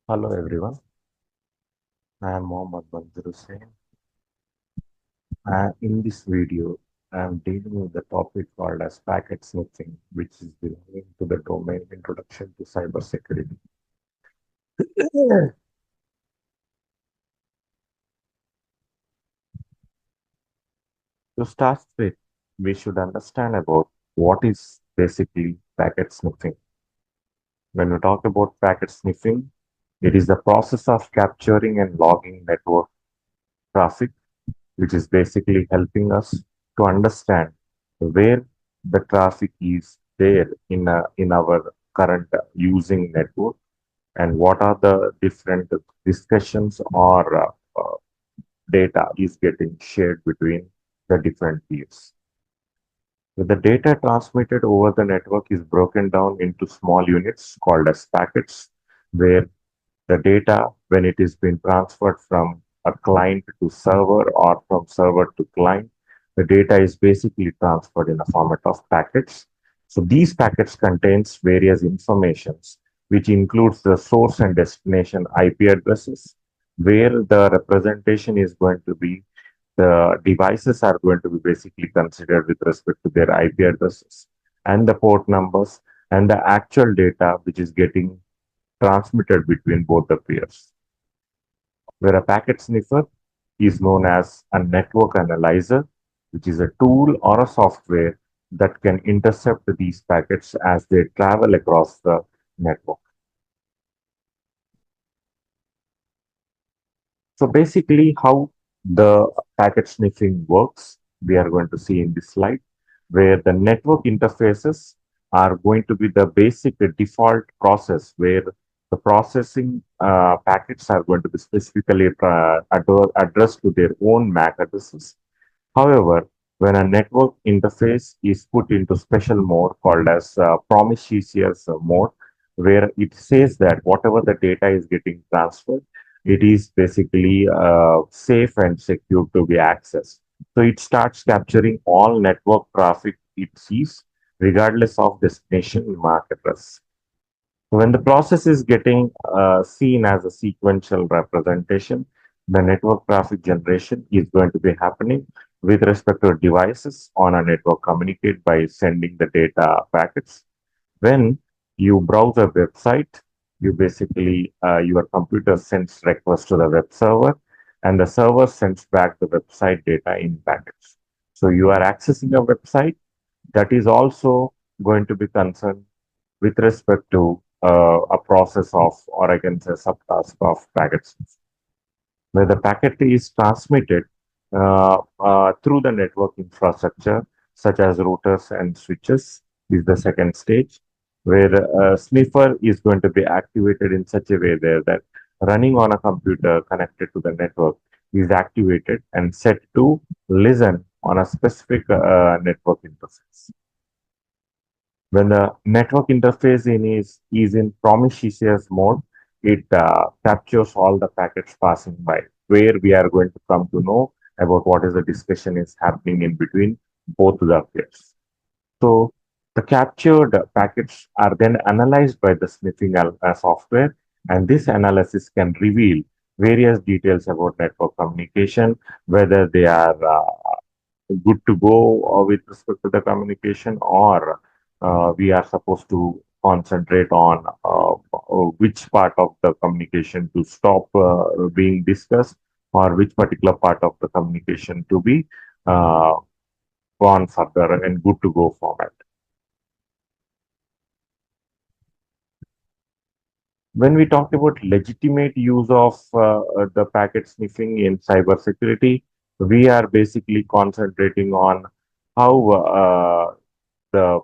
Hello everyone, I am Mohammad Badr Hussain. In this video, I am dealing with the topic called as packet sniffing, which is belonging to the domain introduction to cybersecurity. To start with, we should understand about what is basically packet sniffing. When we talk about packet sniffing, it is the process of capturing and logging network traffic, which is basically helping us to understand where the traffic is there in our current using network and what are the different discussions or data is getting shared between the different peers. So the data transmitted over the network is broken down into small units called as packets, where the data, when it is being transferred from a client to server or from server to client, the data is basically transferred in a format of packets. So these packets contains various informations, which includes the source and destination IP addresses, where the representation is going to be the devices are going to be basically considered with respect to their IP addresses and the port numbers and the actual data which is getting transmitted between both the peers. Where a packet sniffer is known as a network analyzer, which is a tool or a software that can intercept these packets as they travel across the network. So basically, how the packet sniffing works, we are going to see in this slide, where the network interfaces are going to be the basic default process where the processing packets are going to be specifically addressed to their own MAC addresses. However, when a network interface is put into special mode called as promiscuous mode, where it says that whatever the data is getting transferred, it is basically safe and secure to be accessed. So it starts capturing all network traffic it sees, regardless of destination MAC address. When the process is getting seen as a sequential representation, the network traffic generation is going to be happening with respect to devices on a network communicate by sending the data packets. When you browse a website, you basically, your computer sends request to the web server and the server sends back the website data in packets. So you are accessing a website that is also going to be concerned with respect to a process of, or I can say, subtask of packets, where the packet is transmitted through the network infrastructure, such as routers and switches, is the second stage, where a sniffer is going to be activated in such a way there that running on a computer connected to the network is activated and set to listen on a specific network interface. When the network interface is in promiscuous mode, it captures all the packets passing by, where we are going to come to know about what is the discussion is happening in between both the pairs. So the captured packets are then analyzed by the sniffing software, and this analysis can reveal various details about network communication, whether they are good to go with respect to the communication, or we are supposed to concentrate on which part of the communication to stop being discussed, or which particular part of the communication to be uh, gone further and good to go format. When we talk about legitimate use of the packet sniffing in cybersecurity, we are basically concentrating on how the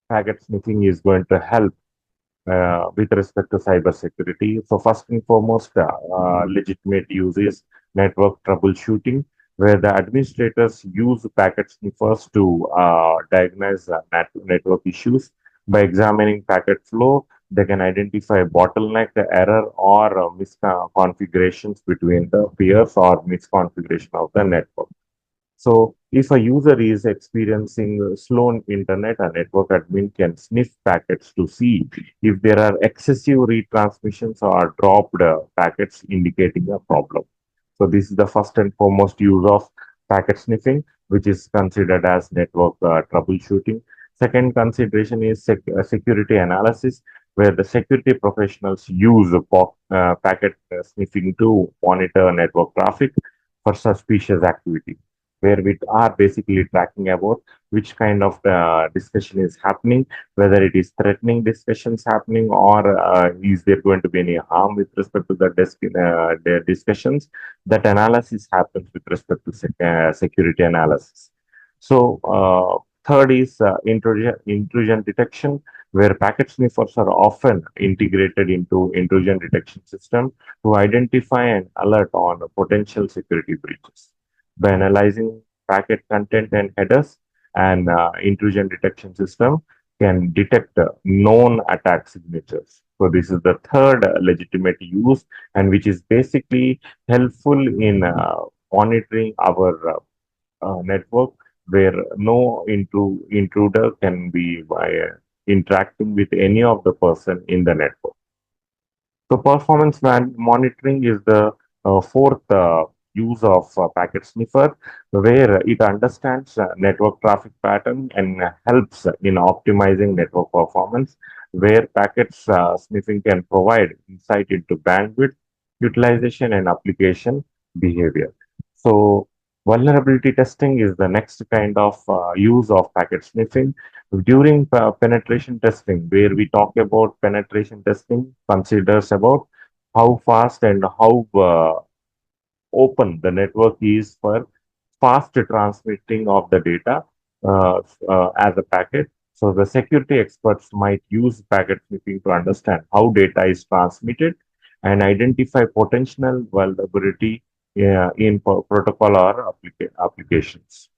packet sniffing is going to help with respect to cybersecurity. So first and foremost, legitimate use is network troubleshooting, where the administrators use packet sniffers to diagnose network issues. By examining packet flow, they can identify bottleneck, error, or misconfigurations between the peers or misconfiguration of the network. So if a user is experiencing slow internet, a network admin can sniff packets to see if there are excessive retransmissions or dropped packets indicating a problem. So this is the first and foremost use of packet sniffing, which is considered as network troubleshooting. Second consideration is security analysis, where the security professionals use packet sniffing to monitor network traffic for suspicious activity, where we are basically tracking about which kind of discussion is happening, whether it is threatening discussions happening, or is there going to be any harm with respect to the discussions. That analysis happens with respect to security analysis. So, third is intrusion detection, where packet sniffers are often integrated into intrusion detection system to identify and alert on potential security breaches. By analyzing packet content and headers, and intrusion detection system can detect known attack signatures. So this is the third legitimate use, and which is basically helpful in monitoring our network, where no intruder can be by interacting with any of the person in the network. So performance monitoring is the fourth use of packet sniffer, where it understands network traffic pattern and helps in optimizing network performance, where packets sniffing can provide insight into bandwidth, utilization, and application behavior. So vulnerability testing is the next kind of use of packet sniffing. During penetration testing, where we talk about penetration testing, considers about how fast and how open the network is for fast transmitting of the data as a packet. So the security experts might use packet sniffing to understand how data is transmitted and identify potential vulnerability in protocol or applications,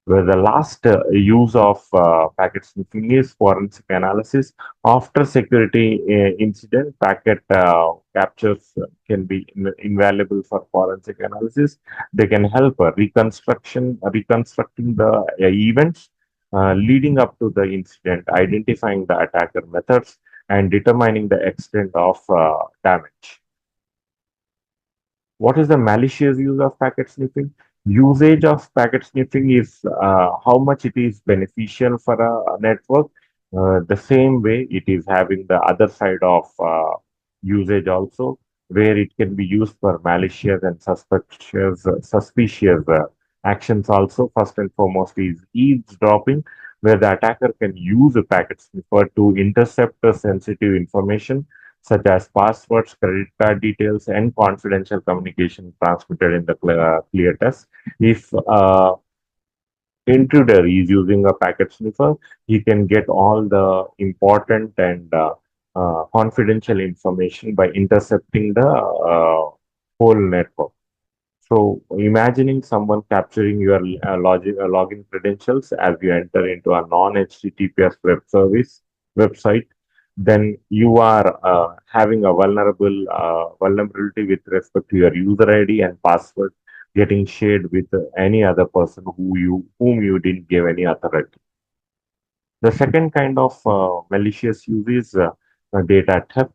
where the last use of packet sniffing is forensic analysis. After security incident, packet captures can be invaluable for forensic analysis. They can help reconstructing the events leading up to the incident, identifying the attacker methods, and determining the extent of damage. What is the malicious use of packet sniffing? Usage of packet sniffing is how much it is beneficial for a network. The same way it is having the other side of usage also, where it can be used for malicious and suspicious actions also. First and foremost is eavesdropping, where the attacker can use a packet sniffer to intercept the sensitive information such as passwords, credit card details, and confidential communication transmitted in the clear test. If intruder is using a packet sniffer, he can get all the important and confidential information by intercepting the whole network. So, imagining someone capturing your login credentials as you enter into a non-HTTPS web service website, then you are having a vulnerability with respect to your user ID and password getting shared with any other person whom you didn't give any authority. The second kind of malicious use is data theft.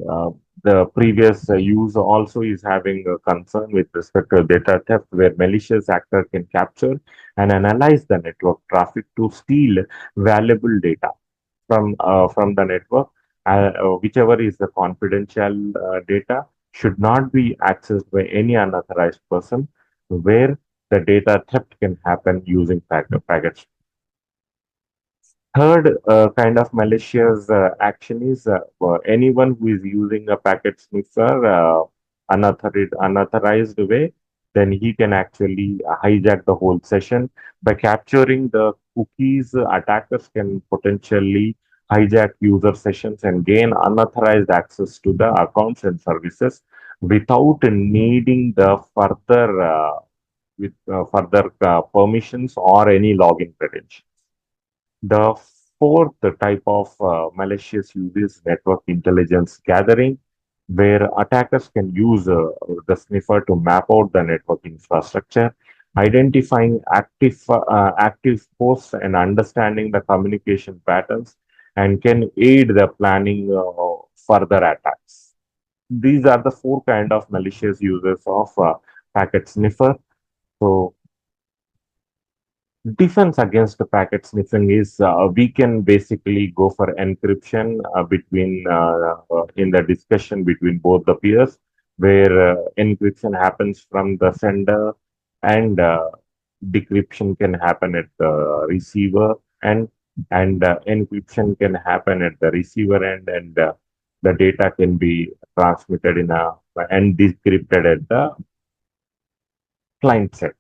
uh, the previous use also is having a concern with respect to data theft, where malicious actor can capture and analyze the network traffic to steal valuable data from the network. Whichever is the confidential data should not be accessed by any unauthorized person, where the data theft can happen using packets. Third kind of malicious action is anyone who is using a packet sniffer unauthorized way, then he can actually hijack the whole session. By capturing the cookies, attackers can potentially hijack user sessions and gain unauthorized access to the accounts and services without needing the further permissions or any login credentials. The fourth type of malicious use is network intelligence gathering, where attackers can use the sniffer to map out the network infrastructure, identifying active posts and understanding the communication patterns, and can aid the planning further attacks. These are the four kind of malicious uses of packet sniffer. So defense against the packet sniffing is we can basically go for encryption in the discussion between both the peers, where encryption happens from the sender and decryption can happen at the receiver, and encryption can happen at the receiver end, and the data can be transmitted in a and decrypted at the client side.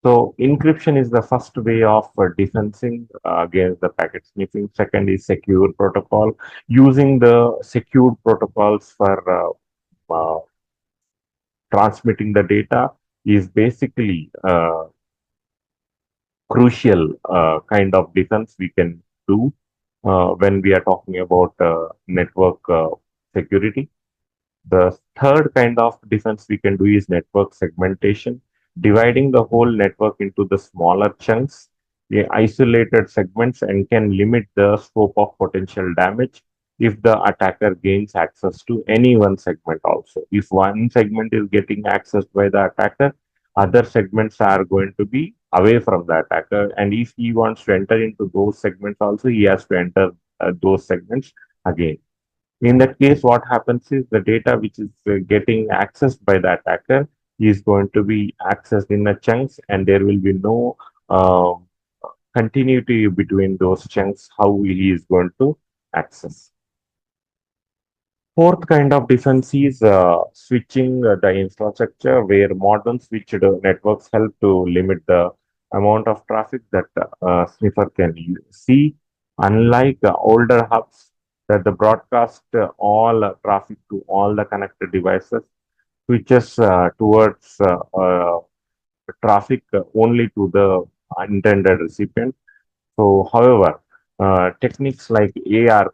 So encryption is the first way of defending against the packet sniffing. Second is secure protocol. Using the secured protocols for transmitting the data is basically crucial kind of defense we can do when we are talking about network security. The third kind of defense we can do is network segmentation, dividing the whole network into the smaller chunks, the isolated segments, and can limit the scope of potential damage if the attacker gains access to any one segment also. If one segment is getting accessed by the attacker, other segments are going to be away from the attacker. And if he wants to enter into those segments also, he has to enter those segments again. In that case, what happens is the data which is getting accessed by the attacker is going to be accessed in the chunks, and there will be no uh, continuity between those chunks, how he is going to access. Fourth kind of defense is switching the infrastructure, where modern switched networks help to limit the amount of traffic that sniffer can see. Unlike older hubs that the broadcast all traffic to all the connected devices, switches towards traffic only to the intended recipient. So, however, techniques like AR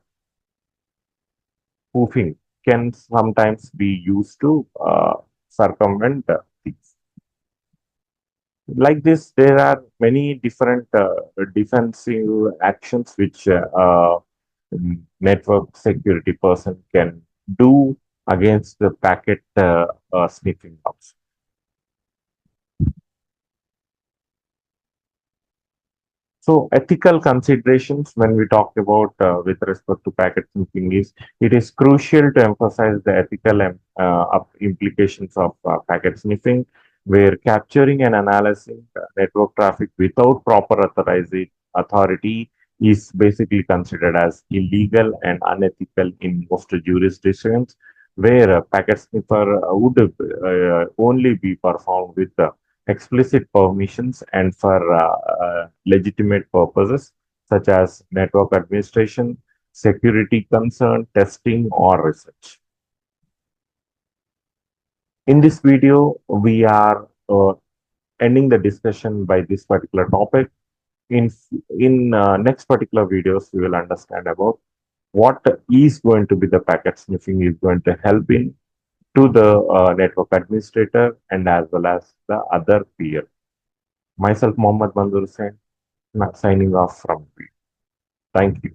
spoofing can sometimes be used to circumvent things. Like this, there are many different defensive actions which network security person can do against the packet sniffing also. So ethical considerations when we talk about with respect to packet sniffing is it is crucial to emphasize the ethical implications of packet sniffing, where capturing and analyzing network traffic without proper authority is basically considered as illegal and unethical in most jurisdictions, where a packet sniffer would only be performed with explicit permissions and for legitimate purposes such as network administration, security concern, testing, or research. In this video, we are ending the discussion by this particular topic. In next particular videos, we will understand about what is going to be the packet sniffing is going to help in to the network administrator and as well as the other peer. Myself, Mohammad Manzoor Hussain, signing off from. Thank you.